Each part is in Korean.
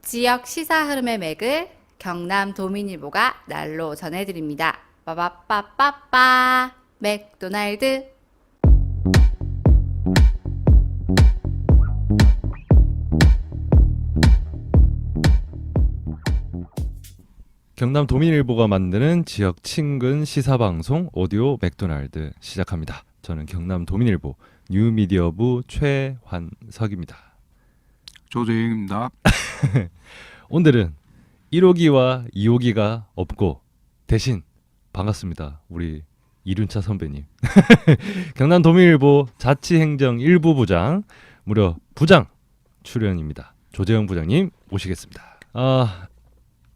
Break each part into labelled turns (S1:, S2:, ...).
S1: 지역 시사 흐름의 맥을 경남 도민일보가 날로 전해드립니다. 빠바빠빠빠 맥도날드.
S2: 경남 도민일보가 만드는 지역 친근 시사방송 오디오 맥도날드 시작합니다. 저는 경남 도민일보 뉴미디어부 최환석입니다.
S3: 조재영입니다.
S2: 오늘은 1호기와 2호기가 없고 대신 반갑습니다. 우리 이륜차 선배님. 경남 도민일보 자치행정 1부 부장, 무려 부장 출연입니다. 조재영 부장님 모시겠습니다.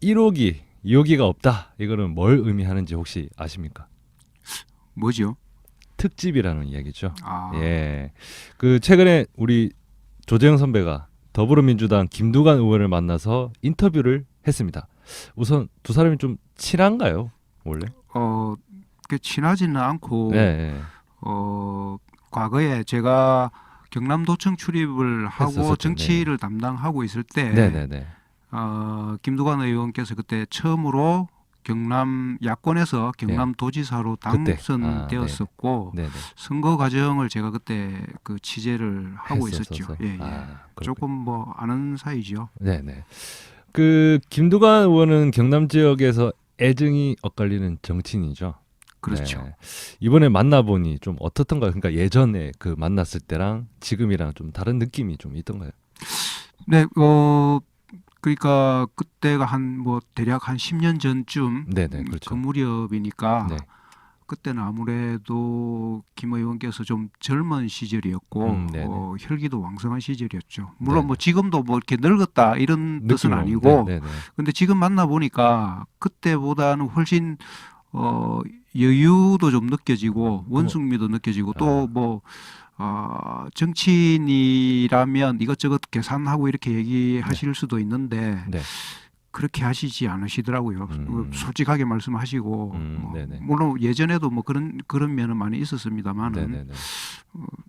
S2: 1호기, 2호기가 없다. 이거는 뭘 의미하는지 혹시 아십니까?
S3: 뭐죠?
S2: 특집이라는 이야기죠.
S3: 아,
S2: 예. 그 최근에 우리 조재영 선배가 더불어민주당 김두관 의원을 만나서 인터뷰를 했습니다. 우선 두 사람이 좀 친한가요? 원래?
S3: 그 친하지는 않고
S2: 네.
S3: 과거에 제가 경남도청 출입을 하고
S2: 했었었죠.
S3: 정치를 담당하고 있을 때
S2: 네네네.
S3: 김두관 의원께서 그때 처음으로 경남 야권에서 경남도지사로
S2: 그때.
S3: 당선되었었고
S2: 네네.
S3: 선거 과정을 제가 그때 그 취재를 하고 있었죠.
S2: 했었어서.
S3: 예, 예.
S2: 그렇군요.
S3: 조금 뭐 아는 사이죠.
S2: 네네. 그 김두관 의원은 경남 지역에서 애증이 엇갈리는 정치인이죠.
S3: 그렇죠.
S2: 네. 이번에 만나보니 좀 어떻던가요? 그러니까 예전에 그 만났을 때랑 지금이랑 좀 다른 느낌이 좀 있던가요?
S3: 네, 그러니까 그때가 한 뭐 대략 한 10년 전쯤
S2: 네네, 그렇죠.
S3: 그 무렵이니까
S2: 네.
S3: 그때는 아무래도 김 의원께서 좀 젊은 시절이었고
S2: 네네.
S3: 혈기도 왕성한 시절이었죠. 물론
S2: 네네.
S3: 뭐 지금도 뭐 이렇게 늙었다 이런 뜻은
S2: 느낌은
S3: 아니고,
S2: 네네.
S3: 근데 지금 만나 보니까 그때보다는 훨씬 여유도 좀 느껴지고 원숭미도 느껴지고 또 뭐 정치인이라면 이것저것 계산하고 이렇게 얘기하실 수도 있는데
S2: 네.
S3: 그렇게 하시지 않으시더라고요. 솔직하게 말씀하시고
S2: 네네.
S3: 물론 예전에도 뭐 그런 면은 많이 있었습니다만은
S2: 네네네.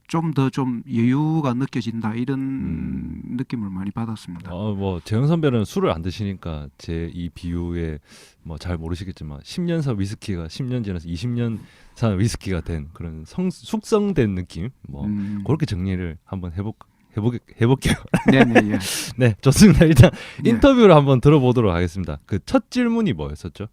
S3: 좀 더 좀 여유가 느껴진다 이런 느낌을 많이 받았습니다.
S2: 뭐 재영 선배는 술을 안 드시니까 제 이 비유에 뭐 잘 모르시겠지만 10년산 위스키가 10년 지나서 20년 산 위스키가 된 그런 숙성된 느낌 뭐 그렇게 정리를 한번 해볼게요.
S3: 네네. 예.
S2: 네, 좋습니다. 일단
S3: 예.
S2: 인터뷰를 한번 들어보도록 하겠습니다. 그 첫 질문이 뭐였었죠?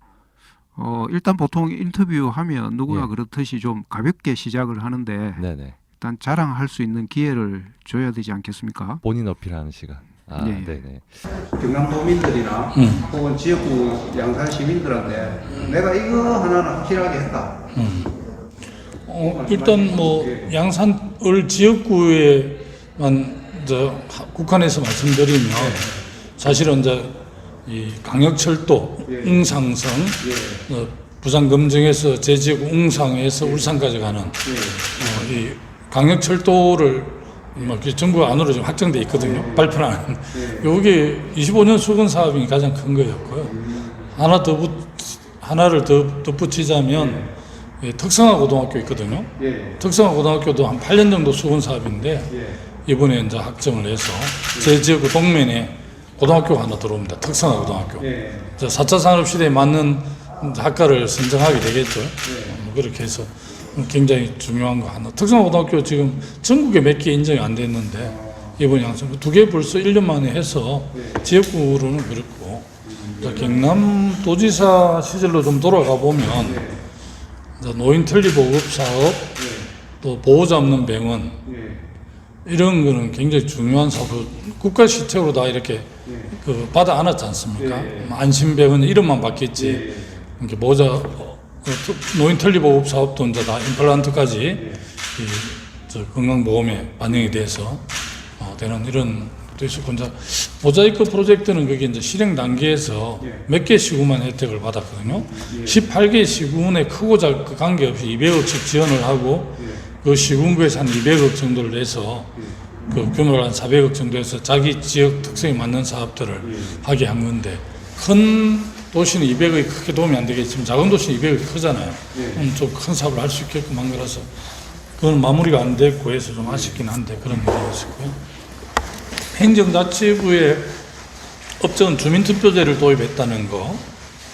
S3: 일단 보통 인터뷰하면 누구나
S2: 예.
S3: 그렇듯이 좀 가볍게 시작을 하는데
S2: 네네.
S3: 일단 자랑할 수 있는 기회를 줘야 되지 않겠습니까?
S2: 본인 어필하는 시간.
S3: 네.
S2: 네네.
S3: 경남도민들이나 혹은 지역구 양산 시민들한테 내가 이거 하나는 확실하게 했다.
S4: 일단 뭐 양산을 지역구에만 국한해서 말씀드리면 사실은 이제 이 강역철도 웅상성 부산 금정에서 제 지역 웅상에서 울산까지 가는 이 강역철도를 뭐 정부 안으로 지금 확정돼 있거든요. 발표는 여기 25년 수건 사업이 가장 큰 거였고요. 하나를 더 덧붙이자면 특성화 고등학교 있거든요. 특성화 고등학교도 한 8년 정도 수건 사업인데 이번에 이제 확정을 해서 제 지역 동면에 고등학교가 하나 들어옵니다. 특성화 고등학교. 4차 산업 시대에 맞는 학과를 선정하게 되겠죠. 그렇게 해서 굉장히 중요한 거 하나. 특성화 고등학교 지금 전국에 몇 개 인정이 안 됐는데 이번 양성 2개 벌써 1년 만에 해서 지역구로는 그렇고 경남도지사 시절로 좀 돌아가 보면 노인 틀리 보급 사업, 또 보호자 없는 병원 이런 거는 굉장히 중요한 사업. 국가 시책으로 다 이렇게 그 받아 안았지 않습니까? 안심병원 이름만 바뀌었지. 이렇게 보호자 노인 틀리 보급 사업도 이제 다 임플란트까지 건강보험에 반영이 돼서 되는 이런 것도 있었고 이제 모자이크 프로젝트는 그게 이제 실행 단계에서 몇 개 시구만 혜택을 받았거든요. 18개 시군에 크고 작고 관계없이 200억씩 지원을 하고 그 시군구에서 한 200억 정도를 내서 그 규모를 한 400억 정도 해서 자기 지역 특성에 맞는 사업들을 하게 한 건데 큰 도시는 200억이 크게 도움이 안 되겠지만 작은 도시는 200억이 크잖아요. 좀 큰 사업을 할 수 있게끔 한 거라서 그건 마무리가 안 됐고 해서 좀 아쉽긴 한데 그런 일이 있었고요. 행정자치부의 업적은 주민투표제를 도입했다는 거.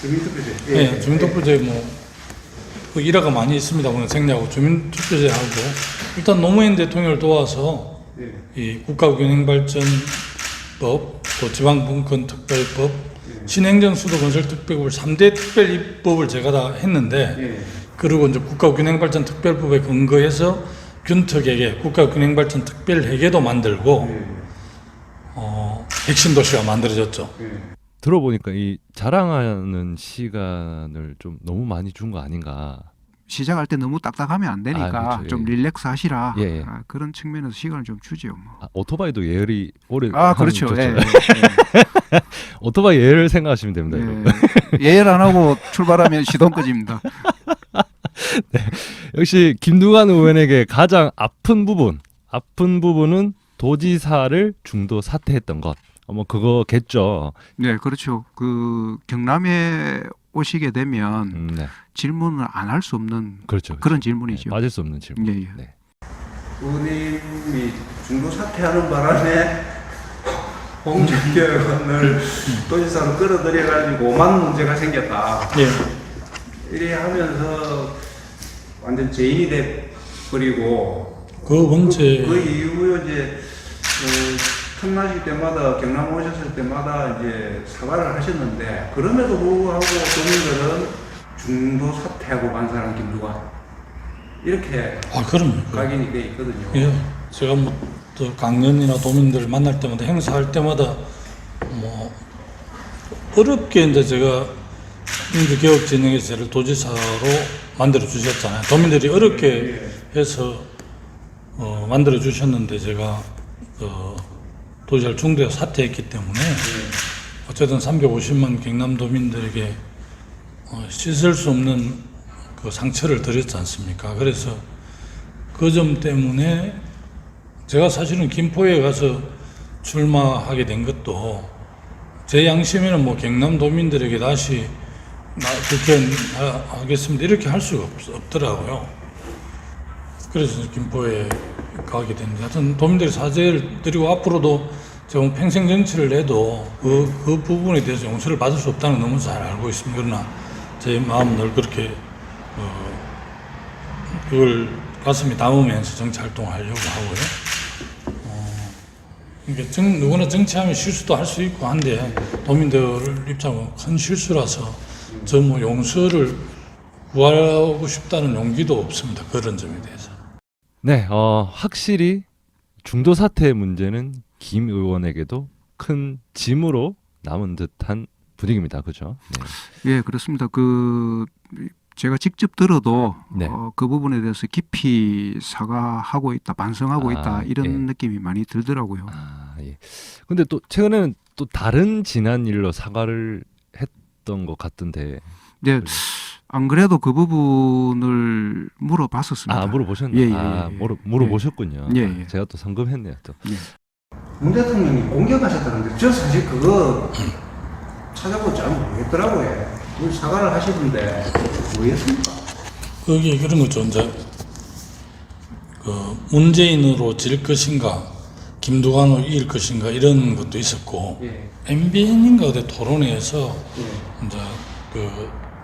S3: 주민투표제.
S4: 네, 주민투표제 그 일화가 많이 있습니다. 오늘 생략하고 주민투표제 하고 일단 노무현 대통령을 도와서 이 국가균형발전법, 또 지방분권특별법, 신행정수도건설특별법을 3대 특별입법을 제가 다 했는데 그리고 이제 국가균형발전특별법에 근거해서 균특에게 국가균형발전특별회계도 만들고 핵심 도시가 만들어졌죠.
S2: 들어보니까 이 자랑하는 시간을 좀 너무 많이 준 거 아닌가.
S3: 시작할 때 너무 딱딱하면 안 되니까
S2: 그렇죠.
S3: 좀
S2: 예.
S3: 릴렉스 하시라.
S2: 예, 예.
S3: 그런 측면에서 시간을 좀 주죠. 뭐.
S2: 오토바이도 예열이 오래
S3: 그렇죠.
S2: 하면
S3: 예,
S2: 좋죠. 오토바이 예열 생각하시면 됩니다. 여러분.
S3: 예열 안 하고 출발하면 시동 꺼집니다.
S2: 역시 김두관 의원에게 가장 아픈 부분은 도지사를 중도 사퇴했던 것. 뭐 그거겠죠.
S3: 네, 그렇죠. 그 경남에 오시게 되면
S2: 네.
S3: 질문을 안 할 수 없는
S2: 그렇죠.
S3: 그런 질문이죠.
S2: 네, 빠질 수 없는 질문.
S3: 예, 예.
S2: 네.
S3: 의원님이 중도 사퇴하는 바람에 홍준표 의원을 도지사로 끌어들여가지고 오만 문제가 생겼다.
S4: 예.
S3: 이래 하면서 완전 죄인이 돼버리고
S4: 그 문제
S3: 그 이후에 이제 틈나실 때마다 경남 오셨을 때마다 이제 사과를 하셨는데 그럼에도 불구하고 도민들은 중도 사퇴하고 간 사람 김두관 이렇게
S4: 그럼요.
S3: 각인이 돼 있거든요.
S4: 예. 제가 또 강연이나 도민들 만날 때마다 행사할 때마다 뭐 어렵게 이제 제가 민주개혁진흥회제를 도지사로 만들어 주셨잖아요. 도민들이 어렵게 해서 만들어 주셨는데 제가 도지사를 중도에서 사퇴했기 때문에 어쨌든 350만 경남도민들에게 씻을 수 없는 그 상처를 드렸지 않습니까? 그래서 그 점 때문에 제가 사실은 김포에 가서 출마하게 된 것도 제 양심에는 뭐 경남도민들에게 다시 국회의원 하겠습니다 이렇게 할 수가 없더라고요. 그래서 김포에 가게 됐는데 하여튼 도민들이 사죄를 드리고 앞으로도 제가 평생 정치를 해도 그 부분에 대해서 용서를 받을 수 없다는 걸 너무 잘 알고 있습니다. 그러나 제 마음은 늘 그렇게 그걸 가슴에 담으면서 정치 활동을 하려고 하고요. 그러니까 누구나 정치하면 실수도 할 수 있고 한데 도민들 입장은 큰 실수라서 저 뭐 용서를 구하고 싶다는 용기도 없습니다. 그런 점에 대해서.
S2: 네, 확실히 중도 사퇴 문제는 김 의원에게도 큰 짐으로 남은 듯한 분위기입니다. 그렇죠? 네.
S3: 예, 그렇습니다. 제가 직접 들어도
S2: 네.
S3: 그 부분에 대해서 깊이 사과하고 있다, 반성하고 있다 이런
S2: 예.
S3: 느낌이 많이 들더라고요.
S2: 예. 근데 또 최근에는 또 다른 지난 일로 사과를 했던 것 같던데.
S3: 네, 안 그래도 그 부분을 물어봤었습니다.
S2: 물어보셨나요?
S3: 예, 예, 예.
S2: 물어보셨군요.
S3: 예, 예.
S2: 제가 또 성급했네요. 또.
S3: 문 대통령이 공격하셨다는데 저 사실 그거 찾아보고 잘 모르겠더라고요. 사과를 하시던데 뭐였습니까?
S4: 거기 그런 거죠. 이제 문재인으로 질 것인가, 김두관으로 이길 것인가 이런 것도 있었고, MBN인가 어디 토론회에서 이제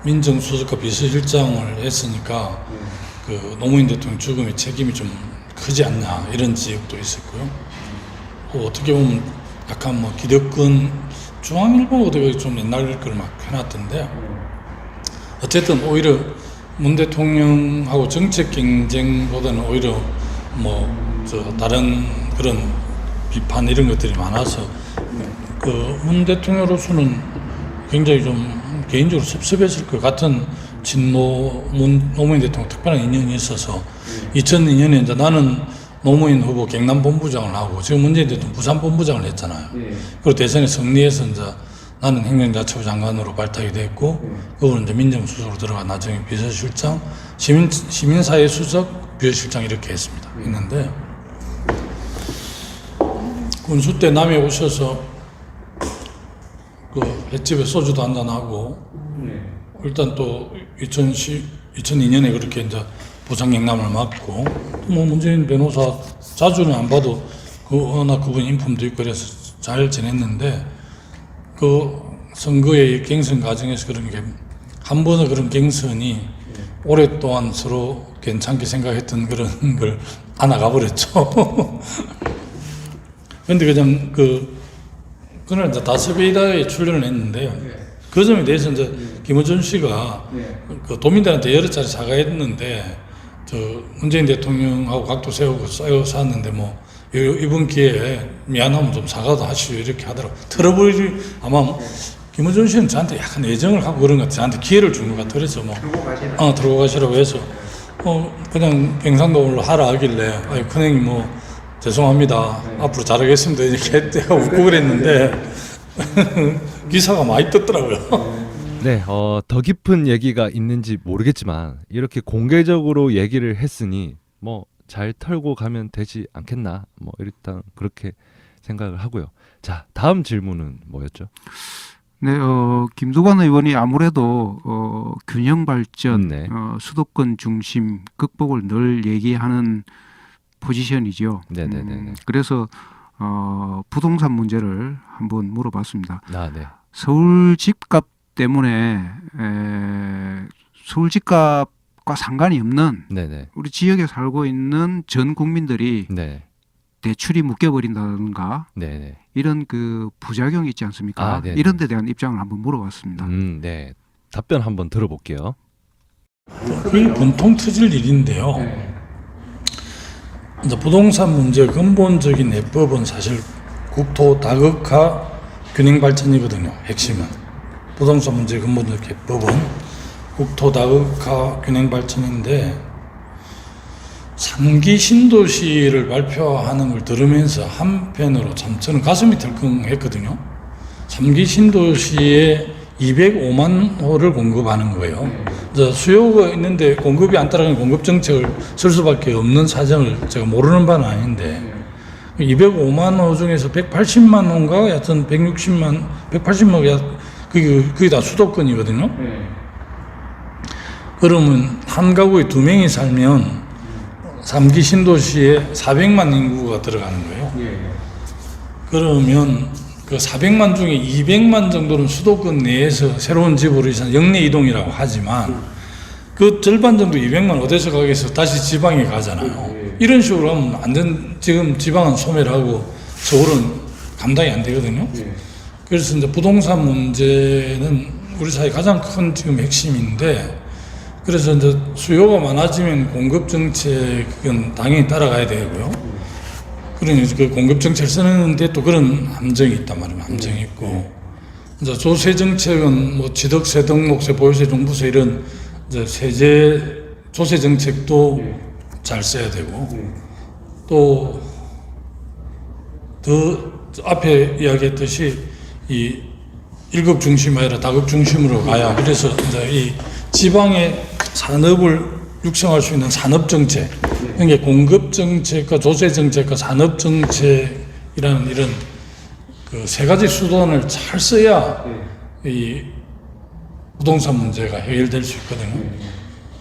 S4: 민정수석과 비서실장을 했으니까 노무현 대통령 죽음의 책임이 좀 크지 않냐 이런 지적도 있었고요. 어떻게 보면 약간 뭐 기득권 중앙일보가 되게 좀 옛날 걸 막 해놨던데 어쨌든 오히려 문 대통령하고 정책 경쟁보다는 오히려 다른 그런 비판 이런 것들이 많아서 문 대통령으로서는 굉장히 좀 개인적으로 섭섭했을 것 같은 노무현 대통령 특별한 인연이 있어서 2002년에 이제 나는 노무현 후보 경남본부장을 하고 지금 문재인 대통령 부산본부장을 했잖아요. 그리고 대선에 승리해서 이제 나는 행정자치부 장관으로 발탁이 됐고 그분은 이제 민정수석으로 들어가 나중에 비서실장, 시민사회 수석, 비서실장 이렇게 했습니다. 했는데 군수 때 남해 오셔서 횟집에 소주도 한잔하고 일단 또 2002년에 그렇게 이제 부산 경남을 맡고 문재인 변호사 자주는 안 봐도 워낙 그분 인품도 있고 그래서 잘 지냈는데 그 선거의 갱선 과정에서 그런 게 한 번의 그런 갱선이 오랫동안 서로 괜찮게 생각했던 그런 걸 안아가 버렸죠. 근데 그냥 그날 이제 다스베이다에 출연을 했는데요. 그 점에 대해서 이제 김어준 씨가 그 도민들한테 여러 차례 사과했는데 저 문재인 대통령하고 각도 세우고 쌓였는데 뭐 이번 기회에 미안하면 좀 사과도 하시오 이렇게 하더라고. 털어버리지 아마 김어준 씨는 저한테 약간 애정을 하고 그런 것 같아. 저한테 기회를 준 것 같아. 그래서 뭐 들고 가시라고 해서 그냥 경상도로 하라 하길래 아이 큰형이 뭐 죄송합니다. 앞으로 잘하겠습니다. 이렇게 했대요. 웃고 그랬는데 기사가 많이 떴더라고요.
S2: 네, 더 깊은 얘기가 있는지 모르겠지만 이렇게 공개적으로 얘기를 했으니 뭐 잘 털고 가면 되지 않겠나 뭐 일단 그렇게 생각을 하고요. 자, 다음 질문은 뭐였죠?
S3: 네, 김두관 의원이 아무래도 균형 발전,
S2: 네.
S3: 수도권 중심 극복을 늘 얘기하는 포지션이죠.
S2: 네네네.
S3: 그래서 부동산 문제를 한번 물어봤습니다.
S2: 아, 네.
S3: 서울 집값 때문에 서울 집값과 상관이 없는
S2: 네네.
S3: 우리 지역에 살고 있는 전 국민들이
S2: 네.
S3: 대출이 묶여버린다든가
S2: 네네.
S3: 이런 그 부작용이 있지 않습니까?
S2: 아, 네네.
S3: 이런 데 대한 입장을 한번 물어봤습니다.
S2: 네. 답변 한번 들어볼게요.
S4: 그게 분통 터질 일인데요. 이제 부동산 문제의 근본적인 해법은 사실 국토 다극화 균형 발전이거든요. 핵심은 부동산 문제의 근본적 해법은 국토 다극화 균형 발전인데 3기 신도시를 발표하는 걸 들으면서 한편으로 참 저는 가슴이 덜컹했거든요. 3기 신도시에 205만 호를 공급하는 거예요. 수요가 있는데 공급이 안 따라가는 공급 정책을 쓸 수밖에 없는 사정을 제가 모르는 바는 아닌데 205만 호 중에서 180만 호인가 하여튼 180만 호가 그게 다 수도권이거든요. 그러면 한 가구에 2명이 살면 3기 신도시에 400만 인구가 들어가는 거예요. 그러면 그 400만 중에 200만 정도는 수도권 내에서 새로운 집으로 이산 영내 이동이라고 하지만 그 절반 정도 200만 어디서 가겠어? 다시 지방에 가잖아요. 이런 식으로 하면 안 된, 지금 지방은 소멸 하고 서울은 감당이 안 되거든요. 그래서 이제 부동산 문제는 우리 사회 가장 큰 지금 핵심인데 그래서 이제 수요가 많아지면 공급 정책은 당연히 따라가야 되고요. 그러니 그 공급 정책을 쓰는데 또 그런 함정이 있단 말이에요. 함정이 있고 이제 조세 정책은 뭐 취득세, 등록세, 보유세, 종부세 이런 이제 세제 조세 정책도 잘 써야 되고 또 더 앞에 이야기했듯이 이 1급 중심이 아니라 다급 중심으로 가야 그래서 이제 이 지방의 산업을 육성할 수 있는 산업 정책, 그러니까 공급 정책과 조세 정책과 산업 정책이라는 이런 그 세 가지 수단을 잘 써야 이 부동산 문제가 해결될 수 있거든요.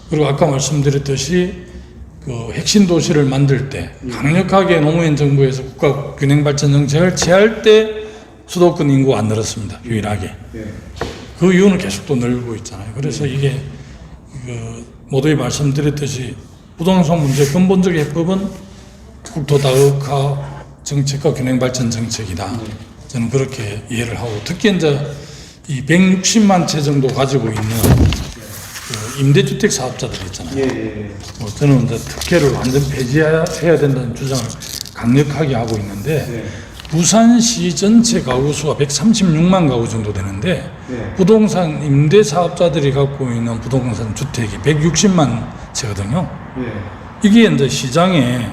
S4: 그리고 아까 말씀드렸듯이 그 핵심 도시를 만들 때 강력하게 노무현 정부에서 국가 균형 발전 정책을 취할 때 수도권 인구가 안 늘었습니다. 유일하게. 그 이유는 계속 또 늘고 있잖아요. 그래서 이게 모두에 말씀드렸듯이 부동산 문제 근본적 해법은 국토 다극화 정책과 균형 발전 정책이다. 저는 그렇게 이해를 하고 특히 이제 이 160만 채 정도 가지고 있는 그 임대주택 사업자들 있잖아요. 저는 이제 특혜를 완전 폐지해야 된다는 주장을 강력하게 하고 있는데 부산시 전체 가구 수가 136만 가구 정도 되는데 부동산 임대 사업자들이 갖고 있는 부동산 주택이 160만 채거든요. 이게 이제 시장에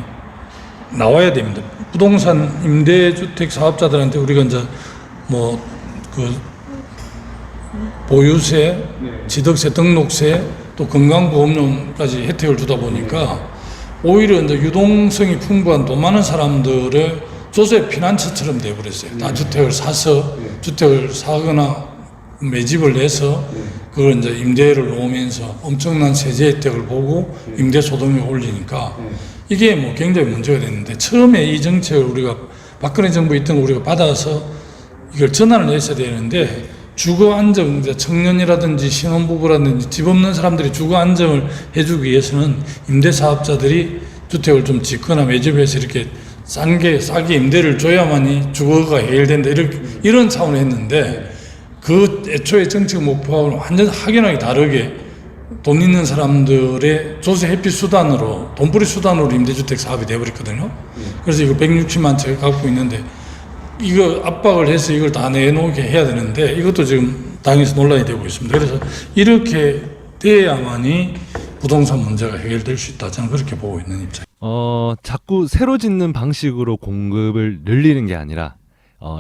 S4: 나와야 됩니다. 부동산 임대주택 사업자들한테 우리가 이제 뭐 그 보유세, 취득세, 등록세, 또 건강보험료까지 혜택을 주다 보니까 오히려 이제 유동성이 풍부한 돈 많은 사람들의 조세 피난처처럼 돼버렸어요. 다 주택을 사서 주택을 사거나 매집을 내서 그걸 이제 임대를 놓으면서 엄청난 세제 혜택을 보고 임대 소득을 올리니까 이게 뭐 굉장히 문제가 됐는데 처음에 이 정책을 우리가 박근혜 정부 있던 거 우리가 받아서 이걸 전환을 했어야 되는데 주거 안정, 이제 청년이라든지 신혼부부라든지 집 없는 사람들이 주거 안정을 해주기 위해서는 임대사업자들이 주택을 좀 짓거나 매집해서 이렇게 싸게 임대를 줘야만이 주거가 해결된다. 이런 차원을 했는데 그 애초에 정책 목표하고는 완전 확연하게 다르게 돈 있는 사람들의 조세 회피 수단으로, 돈벌이 수단으로 임대주택 사업이 되어버렸거든요. 그래서 이거 160만 채 갖고 있는데 이거 압박을 해서 이걸 다 내놓게 해야 되는데 이것도 지금 당에서 논란이 되고 있습니다. 그래서 이렇게 돼야만이 부동산 문제가 해결될 수 있다. 저는 그렇게 보고 있는 입장입니다.
S2: 자꾸 새로 짓는 방식으로 공급을 늘리는 게 아니라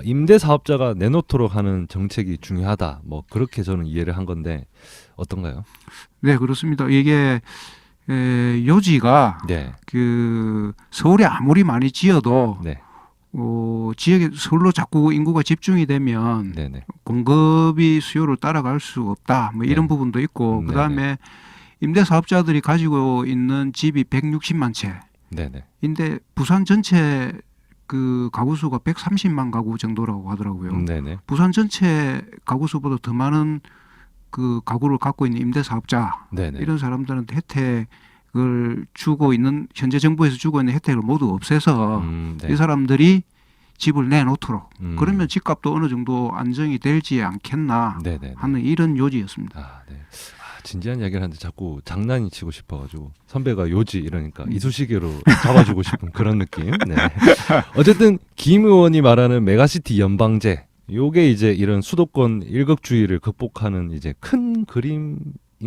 S2: 임대 사업자가 내놓도록 하는 정책이 중요하다. 뭐 그렇게 저는 이해를 한 건데 어떤가요?
S3: 네, 그렇습니다. 이게 요지가
S2: 네.
S3: 그 서울에 아무리 많이 지어도
S2: 네.
S3: 지역에 서울로 자꾸 인구가 집중이 되면
S2: 네네.
S3: 공급이 수요를 따라갈 수 없다. 뭐 이런
S2: 네.
S3: 부분도 있고
S2: 네네.
S3: 그다음에 임대 사업자들이 가지고 있는 집이 160만 채.
S2: 네네.
S3: 인데 부산 전체 그 가구 수가 130만 가구 정도라고 하더라고요.
S2: 네네.
S3: 부산 전체 가구 수보다 더 많은 그 가구를 갖고 있는 임대 사업자
S2: 네네.
S3: 이런 사람들한테 혜택을 주고 있는 현재 정부에서 주고 있는 혜택을 모두 없애서
S2: 네.
S3: 이 사람들이 집을 내놓도록 그러면
S2: 음.
S3: 집값도 어느 정도 안정이 되지 않겠나
S2: 네네.
S3: 하는 이런 요지였습니다.
S2: 네. 진지한 이야기를 하는데 자꾸 장난이 치고 싶어가지고 선배가 요지 이러니까 이쑤시개로 잡아주고 싶은 그런 느낌. 네. 어쨌든 김 의원이 말하는 메가시티 연방제, 요게 이제 이런 수도권 일극주의를 극복하는 이제 큰 그림인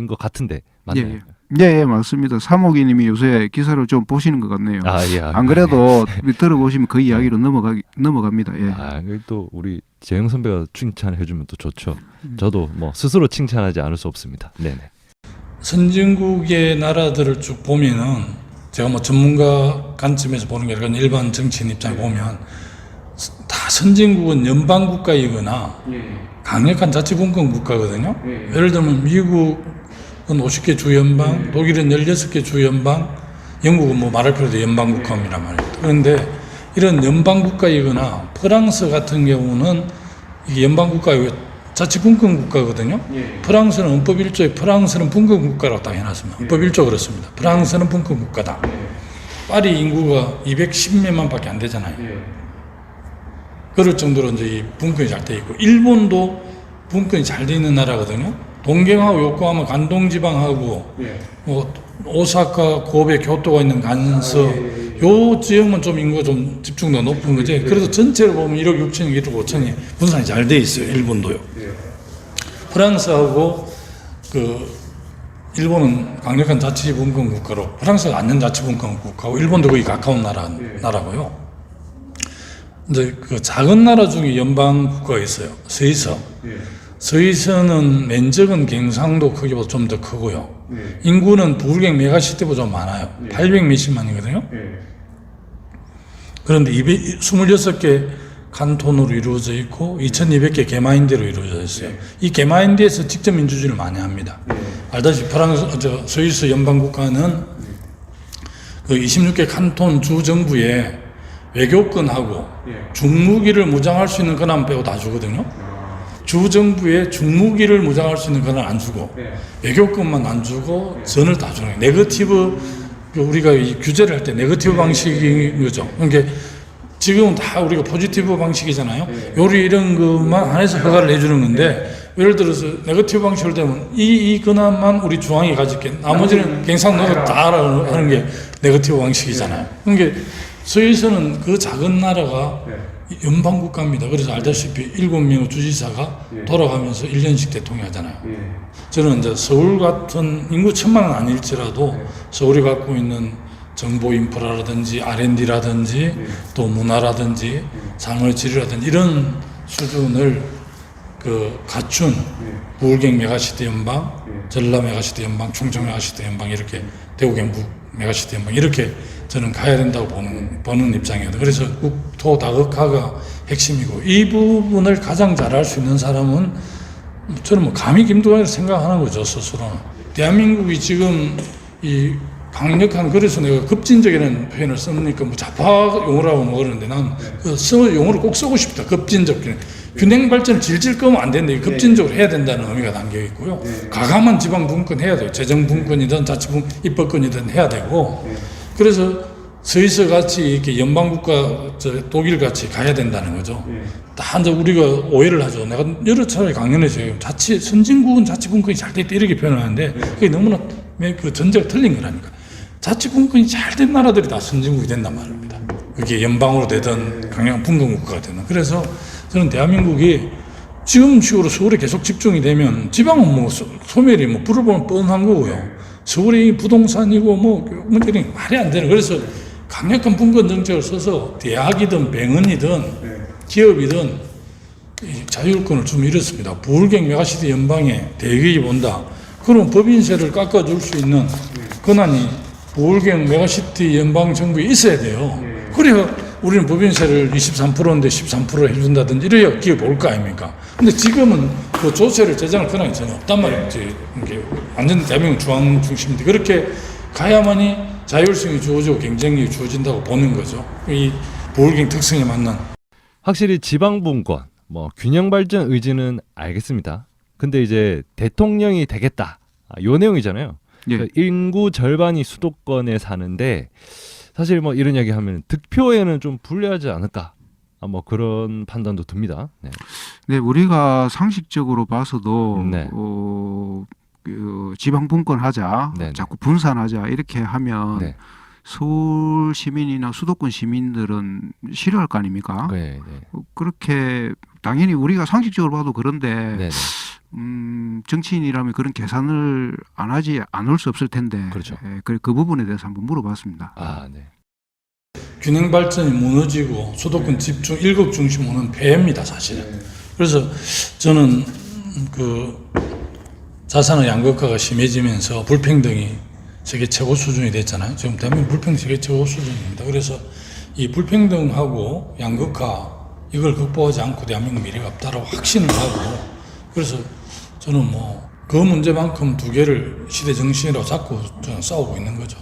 S2: 것 같은데 맞나요?
S3: 예, 맞습니다. 사모기님이 요새 기사를 좀 보시는 것 같네요.
S2: 예.
S3: 안 그래도 들어보시면 그 이야기로 넘어갑니다. 예.
S2: 또 우리 재영 선배가 칭찬해주면 또 좋죠. 저도 뭐 스스로 칭찬하지 않을 수 없습니다. 네네.
S4: 선진국의 나라들을 쭉 보면은 제가 뭐 전문가 관점에서 보는 게 아니라 일반 정치인 입장에 보면 다 선진국은 연방 국가이거나 강력한 자치분권 국가거든요. 예를 들면 미국은 50개 주연방, 독일은 16개 주연방, 영국은 뭐 말할 필요도 연방 국가입니다 말이에요. 그런데 이런 연방 국가이거나 프랑스 같은 경우는 이게 연방 국가이고 자치분권 국가거든요. 프랑스는 헌법 1조에 프랑스는 분권 국가라고 딱 해놨습니다. 헌법 1조 그렇습니다. 프랑스는 분권 국가다. 파리 인구가 210몇만 밖에 안 되잖아요. 그럴 정도로 이제 이 분권이 잘 돼 있고, 일본도 분권이 잘 돼 있는 나라거든요. 동경하고 요코하마 간동지방하고 뭐 오사카, 고베, 교토가 있는 간서 요 지역만 좀 인구가 좀 집중도 높은 거지. 그래서 전체로 보면 1억 6천이 1억 5천이 분산이 잘 돼 있어요. 일본도요. 프랑스하고 그 일본은 강력한 자치분권 국가로, 프랑스가 안전 자치분권 국가고 일본도 거의 가까운 나라고요. 이제 그 작은 나라 중에 연방 국가가 있어요. 스위스. 스위스는 면적은 경상도 크기보다 좀 더 크고요. 인구는 부울경 메가시티보다 좀 많아요. 800 몇십만이거든요. 그런데 26개 칸톤으로 이루어져 있고 2200개 개마인대로 이루어져 있어요. 이 개마인대에서 직접 민주주의를 많이 합니다. 알다시피 스위스 연방 국가는 그 26개 칸톤 주 정부에 외교권하고 중무기를 무장할 수 있는 권한 빼고 다 주거든요. 주 정부에 중무기를 무장할 수 있는 권한 안 주고 외교권만 안 주고 전을 다 주는 거예요. 네거티브, 우리가 이 규제를 할 때 네거티브 방식인 거죠. 그러니까 지금은 다 우리가 포지티브 방식이잖아요. 요리 이런 것만 안에서 허가를 해주는 건데, 예를 들어서 네거티브 방식으로 되면 이 권한만 우리 중앙이 가질게, 나머지는 경상도가 다 하는 게 네거티브 방식이잖아요. 그러니까 스위스는 그 작은 나라가 연방 국가입니다. 그래서 알다시피 7명의 주지사가 돌아가면서 1년씩 대통령이 하잖아요. 저는 이제 서울 같은 인구 1000만은 아닐지라도 서울이 갖고 있는 정보 인프라라든지 R&D라든지 또 문화라든지 삶의 질이라든지 이런 수준을 그 갖춘 부울경 메가시티 연방, 전라 메가시티 연방, 충청 메가시티 연방, 이렇게 대구 경북 메가시티 연방, 이렇게 저는 가야 된다고 보는 입장이거든요. 그래서 국토 다각화가 핵심이고, 이 부분을 가장 잘할 수 있는 사람은 저는 뭐 감히 김두관이라고 생각하는 거죠, 스스로는. 대한민국이 지금 이 강력한, 그래서 내가 급진적이라는 표현을 쓰니까 뭐 좌파 용어라고 뭐 그러는데 난 그 용어를 꼭 쓰고 싶다. 급진적. 균형 발전을 질질 끄면 안 되는데 급진적으로 해야 된다는 의미가 담겨 있고요. 과감한 지방 분권 해야 돼요. 재정 분권이든 입법권이든 해야 되고. 그래서 스위스 같이 이렇게 연방국가 독일 같이 가야 된다는 거죠. 다 이제 우리가 오해를 하죠. 내가 여러 차례 강연에서 선진국은 자치분권이 잘 됐다 이렇게 표현하는데 그게 너무나 그 전제가 틀린 거라니까. 자치분권이 잘 된 나라들이 다 선진국이 된단 말입니다. 그게 연방으로 되든 강력한 분권국가가 되든. 그래서 저는 대한민국이 지금 식으로 서울에 계속 집중이 되면 지방은 뭐 소멸이 뭐 불을 보면 뻔한 거고요. 서울이 부동산이고 뭐 이런 말이 안 되는. 그래서 강력한 분권 정책을 써서 대학이든 병원이든 기업이든 자율권을 좀 잃었습니다. 부울경 메가시티 연방에 대기업이 본다. 그럼 법인세를 깎아줄 수 있는 권한이 부울경 메가시티 연방 정부에 있어야 돼요. 그래야 우리는 법인세를 23%인데 13% 해준다든지 이래야 기업이 올 거 아닙니까? 근데 지금은 그 조세를 제정할 권한이 전혀 없단 말이에요. 이게 완전 대한민국 중앙 중심인데 그렇게 가야만이 자율성이 주어지고 경쟁력이 주어진다고 보는 거죠. 이 부울경 특성에 맞는.
S2: 확실히 지방분권, 뭐 균형 발전 의지는 알겠습니다. 근데 이제 대통령이 되겠다, 요 내용이잖아요.
S3: 예.
S2: 그러니까 인구 절반이 수도권에 사는데 사실 뭐 이런 이야기 하면 득표에는 좀 불리하지 않을까, 뭐 그런 판단도 듭니다. 네.
S5: 네, 우리가 상식적으로 봐서도
S2: 네.
S5: 그 지방 분권하자,
S2: 네네.
S5: 자꾸 분산하자 이렇게 하면
S2: 네.
S5: 서울 시민이나 수도권 시민들은 싫어할 거 아닙니까?
S2: 네, 네.
S5: 그렇게 당연히 우리가 상식적으로 봐도 그런데
S2: 네, 네.
S5: 정치인이라면 그런 계산을 안 하지 않을 수 없을 텐데,
S2: 그렇죠.
S5: 예, 그 부분에 대해서 한번 물어봤습니다.
S2: 아, 네.
S4: 균형 발전이 무너지고 수도권 집중 일극 중심으로는 폐해입니다, 사실은. 그래서 저는 그 자산의 양극화가 심해지면서 불평등이 세계 최고 수준이 됐잖아요. 지금 대한민국 불평등 세계 최고 수준입니다. 그래서 이 불평등하고 양극화 이걸 극복하지 않고 대한민국 미래가 없다라고 확신을 하고, 그래서 저는 뭐 그 문제만큼 두 개를 시대 정신이라고 잡고 저는 싸우고 있는 거죠.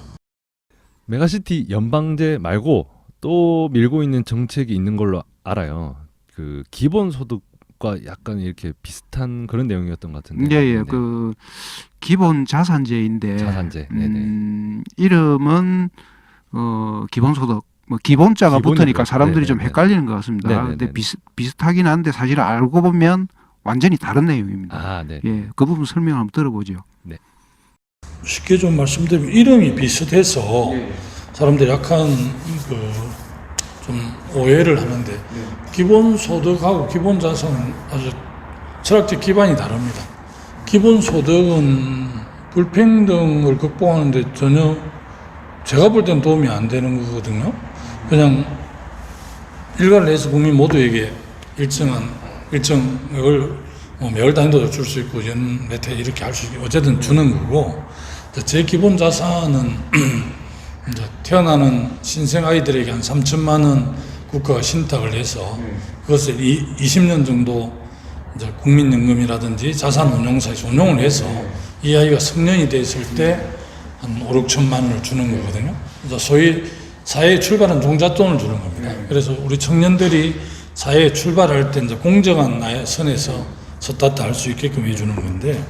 S2: 메가시티 연방제 말고 또 밀고 있는 정책이 있는 걸로 알아요. 그 기본소득과 약간 이렇게 비슷한 그런 내용이었던 것 같은데.
S5: 예, 예.
S2: 네네.
S5: 그 기본 자산제인데,
S2: 자산제. 네네.
S5: 이름은 기본소득, 뭐 기본자가
S2: 기본이고요.
S5: 붙으니까 사람들이 좀
S2: 네네네.
S5: 헷갈리는 것 같습니다.
S2: 네네네네.
S5: 근데 비슷하긴 한데 사실 알고 보면 완전히 다른 내용입니다.
S2: 아, 네.
S5: 예, 그 부분 설명 한번 들어보죠.
S4: 쉽게 좀 말씀드리면 이름이 비슷해서 사람들이 약간 그 좀 오해를 하는데 기본소득하고 기본자산은 아주 철학적 기반이 다릅니다. 기본소득은 불평등을 극복하는데 전혀 제가 볼 땐 도움이 안 되는 거거든요. 그냥 일괄 내에서 국민 모두에게 일정을 뭐 매월 단위도 줄 수 있고 연 매태 이렇게 할 수 있고 어쨌든 주는 거고, 제 기본 자산은 이제 태어나는 신생 아이들에게 한 3천만 원 국가가 신탁을 해서 그것을 20년 정도 이제 국민연금이라든지 자산운용사에서 운용을 해서 이 아이가 성년이 됐을 때 한 5, 6천만 원을 주는 거거든요. 그래서 소위 사회에 출발한 종잣돈을 주는 겁니다. 그래서 우리 청년들이 사회에 출발할 때 이제 공정한 나의 선에서 섰다 할 수 있게끔 해주는 건데,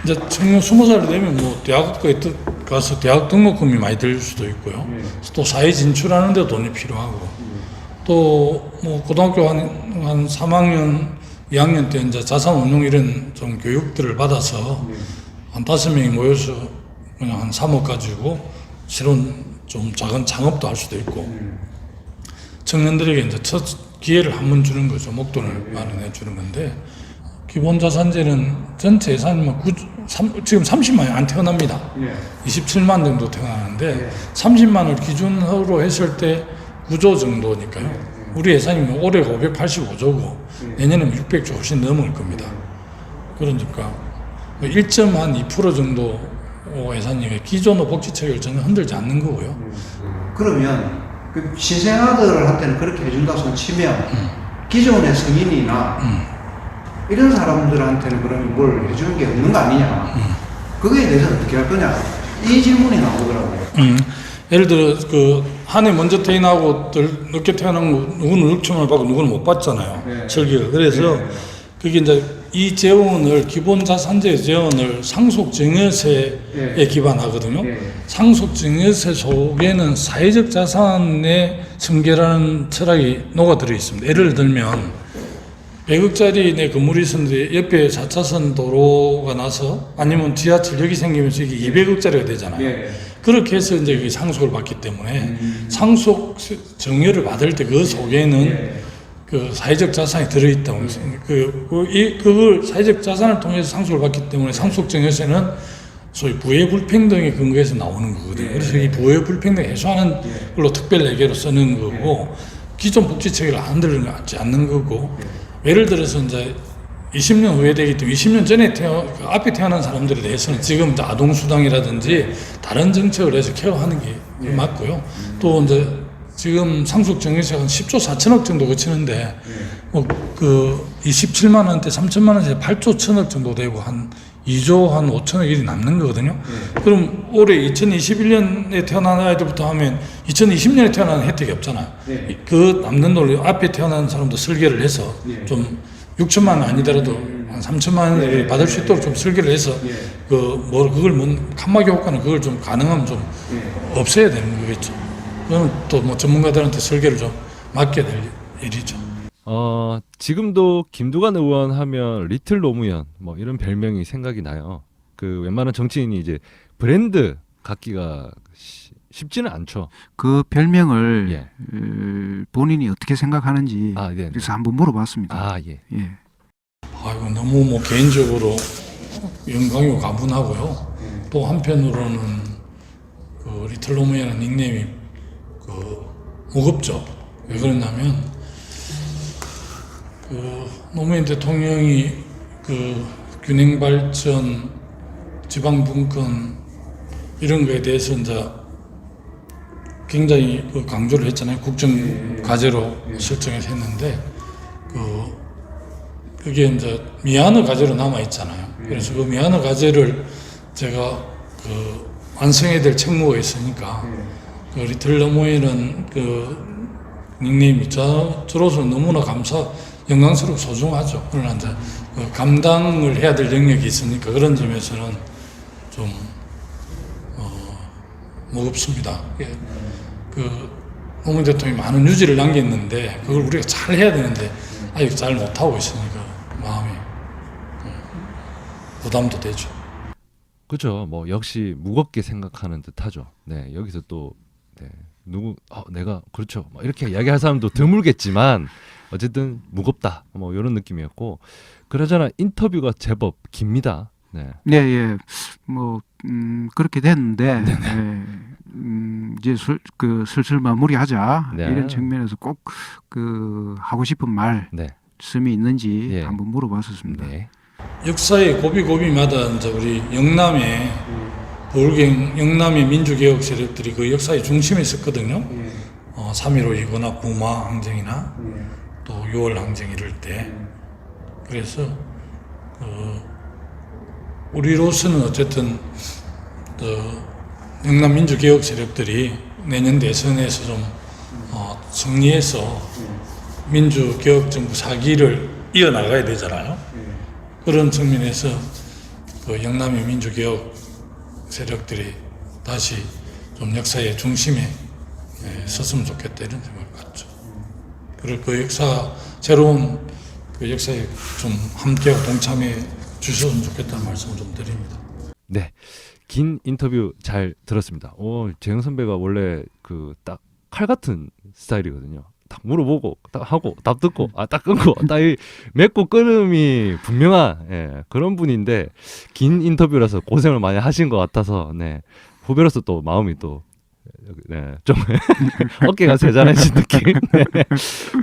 S4: 이제 청년 20살이 되면 뭐 대학교에 가서 대학 등록금이 많이 들 수도 있고요. 또 사회 진출하는데 돈이 필요하고, 또 뭐 고등학교 한 3학년, 2학년 때 이제 자산운용 이런 좀 교육들을 받아서 한 5명이 모여서 그냥 한 3억 가지고 새로운 좀 작은 창업도 할 수도 있고, 청년들에게 이제 첫 기회를 한 번 주는 거죠. 목돈을 마련해 주는 건데, 기본자산제는 전체 예산이 지금 30만이 안 태어납니다. 27만 정도 태어나는데 30만을 기준으로 했을 때 9조 정도니까요. 우리 예산이 올해가 585조고 내년에는 600조 훨씬 넘을 겁니다. 그러니까 1.2% 정도 예산이 기존의 복지체계를 전혀 흔들지 않는 거고요.
S3: 그러면 그 신생아들한테는 그렇게 해준다고 치면 기존의 성인이나 이런 사람들한테는 그러면 뭘 해주는 게 없는 거 아니냐? 그거에 대해서 어떻게 할 거냐? 이 질문이 나오더라고요.
S4: 예를 들어 그 한 해 먼저 퇴임하고 늦게 퇴임한 거 누구는 6천원을 받고 누구는 못 받잖아요.
S3: 네.
S4: 설계가. 그래서
S3: 네.
S4: 그게 이제 이 재원을 기본자산재 재원을 상속증여세에
S3: 네.
S4: 기반하거든요.
S3: 네.
S4: 상속증여세 속에는 사회적 자산의 승계라는 철학이 녹아들어 있습니다. 예를 들면 100억짜리 내 건물이 있었는데 옆에 4차선 도로가 나서 아니면 지하철역이 생기면서 이게 200억짜리가 되잖아요.
S3: 예.
S4: 그렇게 해서 이제 그 상속을 받기 때문에 상속 증여를 받을 때 그 속에는
S3: 예.
S4: 그 사회적 자산이 들어있다고 그걸 사회적 자산을 통해서 상속을 받기 때문에 상속 증여세는 소위 부의 불평등의 근거에서 나오는 거거든요. 그래서 이 부의 불평등 해소하는 걸로 특별 레계로 쓰는 거고 기존 복지 체계를 안 들어가지 않는 거고 예를 들어서 이제 20년 후에 되기 때문에 20년 전에 그 앞에 태어난 사람들에 대해서는 지금 이제 아동수당이라든지 다른 정책을 해서 케어하는 게 맞고요. 또 이제 지금 상속 증여세가 한 10조 4천억 정도 거치는데 뭐 그 27만 원대 3천만 원대 8조 1천억 정도 되고 한 2조 한 5천억 일이 남는 거거든요. 그럼 올해 2021년에 태어난 아이들부터 하면 2020년에 태어난 혜택이 없잖아요.
S3: 네.
S4: 그 남는 돈을 앞에 태어난 사람도 설계를 해서 좀 6천만 원 아니더라도 한 3천만 원을 받을 수 있도록 좀 설계를 해서 그걸 칸막이 효과는 그걸 좀 가능하면 좀 없애야 되는 거겠죠. 그러면 또 뭐 전문가들한테 설계를 좀 맡게 될 일이죠.
S2: 지금도 김두관 의원 하면 리틀 노무현 뭐 이런 별명이 생각이 나요. 그 웬만한 정치인이 이제 브랜드 갖기가 쉽지는 않죠.
S5: 그 별명을
S2: 예.
S5: 본인이 어떻게 생각하는지
S2: 네.
S5: 그래서 한번 물어봤습니다.
S2: 예.
S5: 예.
S4: 아이고 너무 뭐 개인적으로 영광이고 가분하고요. 또 한편으로는 그 리틀 노무현의 닉네임이 그 무겁죠. 왜 그러냐면 그 노무현 대통령이 그 균형 발전, 지방 분권 이런 거에 대해서 이제 굉장히 그 강조를 했잖아요. 국정 과제로 설정해서 했는데 그게 이제 미안의 과제로 남아 있잖아요. 그래서 그 미안의 과제를 제가 그 완성해야 될 책무가 있으니까 그 리틀 노무현은 그 닉네임이 저로서는 너무나 영광스럽고 소중하죠. 그러나 이제 그 감당을 해야 될 영역이 있으니까 그런 점에서는 좀 무겁습니다. 그 노무현 대통령이 많은 유지를 남겼는데 그걸 우리가 잘 해야 되는데 아직 잘 못하고 있으니까 마음이 부담도 되죠.
S2: 그렇죠. 뭐 역시 무겁게 생각하는 듯하죠. 네, 여기서 또 내가 그렇죠. 뭐 이렇게 이야기할 사람도 드물겠지만 어쨌든 무겁다. 뭐 이런 느낌이었고 그러잖아 인터뷰가 제법 깁니다. 네.
S5: 예. 뭐 그렇게 됐는데 이제 슬슬 마무리하자
S2: 네.
S5: 이런 측면에서 꼭 그 하고 싶은 말씀이 있는지 한번 물어봤었습니다.
S2: 네.
S4: 역사의 고비마다 이제 우리 영남의 영남의 민주개혁 세력들이 그 역사의 중심에 있었거든요. 3.15 이거나 부마 항쟁이나 또 6월 항쟁 이럴 때. 그래서 우리로서는 어쨌든 영남 민주개혁 세력들이 내년 대선에서 좀 승리해서 민주개혁 정부 사기를 이어나가야 되잖아요. 그런 측면에서 그 영남의 민주개혁 세력들이 다시 좀 역사의 중심에 섰으면 좋겠다 이런 생각을 갖죠. 그리고 그 새로운 그 역사에 좀 함께하고 동참해 주셨으면 좋겠다는 말씀을 좀 드립니다.
S2: 네. 긴 인터뷰 잘 들었습니다. 재영 선배가 원래 그 딱 칼 같은 스타일이거든요. 딱 물어보고 딱 하고 답 듣고 딱 끊고 딱 맺고 끊음이 분명한 그런 분인데 긴 인터뷰라서 고생을 많이 하신 것 같아서 후배로서 또 마음이 또 좀 어깨가 세잔해진 느낌.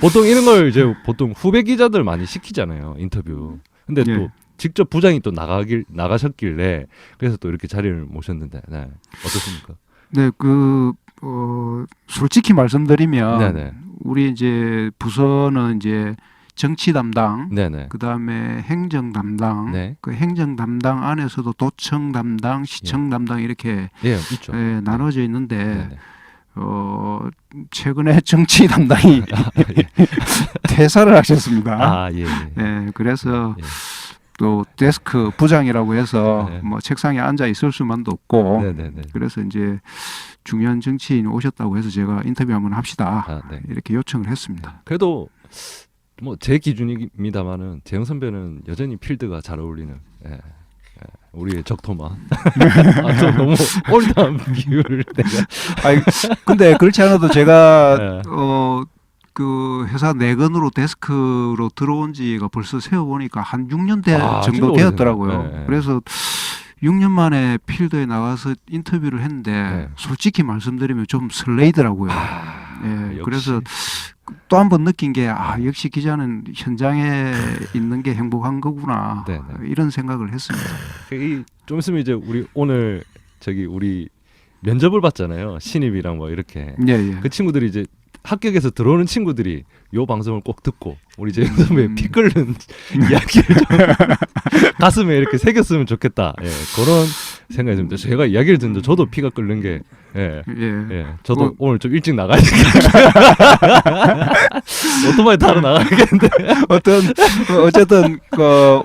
S2: 보통 이런 걸 이제 보통 후배 기자들 많이 시키잖아요 인터뷰. 근데 또 직접 부장이 또 나가셨길래 그래서 또 이렇게 자리를 모셨는데 어떻습니까?
S5: 네, 솔직히 말씀드리면 우리 이제 부서는 이제 정치 담당, 그 다음에 행정 담당, 그 행정 담당 안에서도 도청 담당, 시청 담당 이렇게
S2: 있죠.
S5: 나눠져 있는데 최근에 정치 담당이 퇴사를 하셨습니다.
S2: 아, 예.
S5: 네, 그래서
S2: 예.
S5: 또 데스크 부장이라고 해서
S2: 네.
S5: 뭐 책상에 앉아 있을 수만도 없고
S2: 네네네.
S5: 그래서 이제 중요한 정치인 오셨다고 해서 제가 인터뷰 한번 합시다
S2: 아, 네.
S5: 이렇게 요청을 했습니다.
S2: 그래도 뭐 제 기준입니다만은 재영 선배는 여전히 필드가 잘 어울리는 우리의 적토마. 저 너무 올드한 비유를 내가.
S5: 아니, 근데 그렇지 않아도 제가
S2: 네.
S5: 그 회사 내근으로 데스크로 들어온 지가 벌써 세어보니까 한 6년 정도
S2: 진짜
S5: 되었더라고요.
S2: 오래됐네요. 네.
S5: 그래서 6년 만에 필드에 나가서 인터뷰를 했는데
S2: 네.
S5: 솔직히 말씀드리면 좀 설레이더라고요.
S2: 역시.
S5: 그래서 또 한 번 느낀 게 역시 기자는 현장에 있는 게 행복한 거구나.
S2: 네,
S5: 이런 생각을 했습니다.
S2: 좀 있으면 이제 우리 오늘 우리 면접을 봤잖아요. 신입이랑 뭐 이렇게.
S5: 예.
S2: 그 친구들이 이제 합격해서 들어오는 친구들이 요 방송을 꼭 듣고 우리 재영 선배 피 끓는 이야기를 좀 가슴에 이렇게 새겼으면 좋겠다. 그런 생각이 듭니다. 제가 이야기를 듣는데 저도 피가 끓는 게 저도 오늘 좀 일찍 나가야겠다. 오토바이 타러 나가야겠는데.
S5: 어쨌든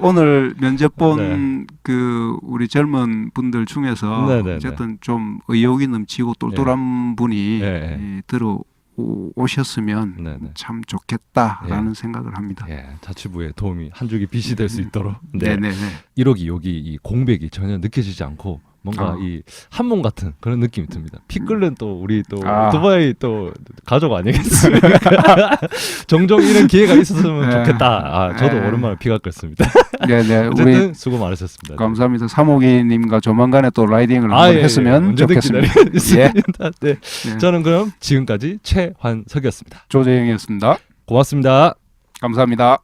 S5: 오늘 면접 본 그 우리 젊은 분들 중에서 어쨌든 좀 의욕이 넘치고 똘똘한 분이 들어오셨으면 참 좋겠다라는 생각을 합니다.
S2: 자치부의 도움이 한 줄기 빛이 될 수 있도록.
S5: 네네.
S2: 1호기 여기 이 공백이 전혀 느껴지지 않고 뭔가 이 한몸 같은 그런 느낌이 듭니다. 피 끓는 또 우리 또 오토바이 또 가족 아니겠습니까? 종종 이런 기회가 있었으면 좋겠다. 저도 오랜만에 피가 끓습니다.
S5: 네네.
S2: 어쨌든
S5: 우리
S2: 수고 많으셨습니다.
S5: 감사합니다. 삼옥이님과 조만간에 또 라이딩을 한번 했으면 좋겠습니다.
S2: 네. 저는 그럼 지금까지 최환석이었습니다.
S5: 조재영이었습니다.
S2: 고맙습니다.
S5: 감사합니다.